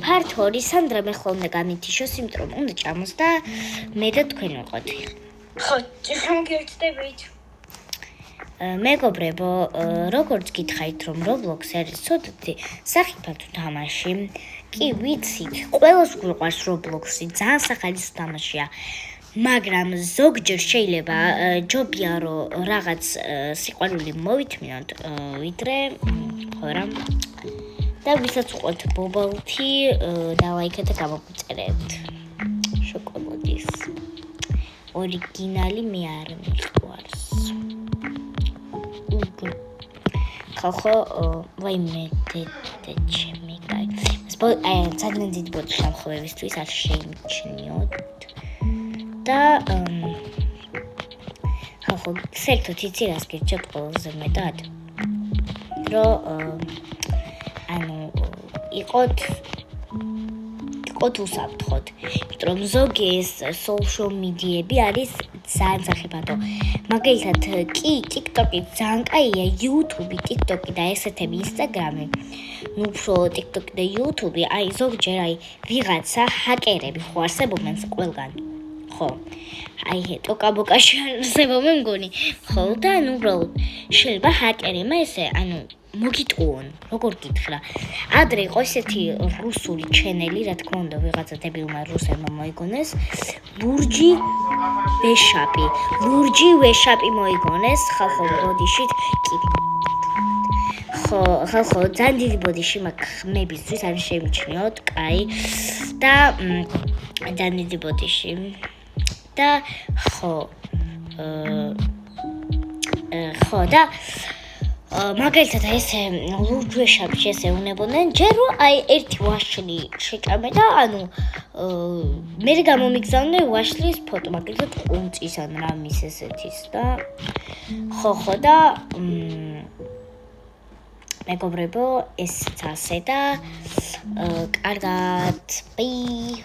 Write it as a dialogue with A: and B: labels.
A: ფართორი სანდრა მე ხოლმე გამითიშოს, იმიტომ რომ უნდა ჭამოს და მე და თქვენ ვიყოთ.
B: ხო, შეგერწდებით.
A: მეგობრებო, როგორც გითხარით, რომ Roblox არის ცოტათი სახიფათო თამაში, კი ვიცით, ყველას გვიყვარს Roblox-ი, ძალიან სახალისო თამაშია. მაგრამ ზოგჯერ შეიძლება ჯობია რომ რაღაც სიყვარული მოვითმინოთ, ვიდრე ხო რა. და ვისაც უყვართ ბობალთი, დალაიქეთ და გამოგვიწერეთ. შოკოლადის. ორიგინალი მე არ მიყვარს. ხო, ვაიმე ჩემი კაი. ძალიან დიდი ბოთი სამხოვებისთვის არ შეიმჩნიოთ. და ხო, საერთოდ იცი რას გირჩევთ ყველაზე მეტად? რომ იყოთ უსაფრთხოდ. იმიტომ რომ ზოგი ეს social media-ები არის ძალიან სახიფათო. მაგალითად კი TikTok-ი ძალიან კაია, YouTube, TikTok-ი და ესეთები Instagram-ი. ნუ უფრო TikTok-ი და YouTube-ი, აი ზოგჯერ აი ვიღაცა ჰაკერები ხო არსებობენ ყველგან. ხო. აი ტოკა-ბოკაში არსებობენ მგონი. ხო და ნუ უბრალოდ შეიძლება ჰაკერებმა ესე მოგიტყუონ, როგორ გითხრა. ადრე იყო ესეთი რუსული ჩენელი, რა თქმა უნდა, ვიღაცა დებილმა რუსებმა მოიგონეს. ლურჯი ვეშაპი მოიგონეს ხალხო ბოდიშით. კი. ხო, ძალიან დიდი ბოდიში მაქვს ხმებისთვის, არ შემიჩნიოთ, კაი. და ძალიან დიდი ბოდიში. და ხო და მაგალითად ესე ლურჯვეშაპში ესე უნებოდნენ, ჯერ რომ აი ერთი ვაშლი შეჭამე და მე გამომიგზავნე ვაშლის ფოტო, მაგალითად ყუნწის ან რამის ესეთის და ხო და მეგობრებო, ესეც ასე და კარგად, ბაი.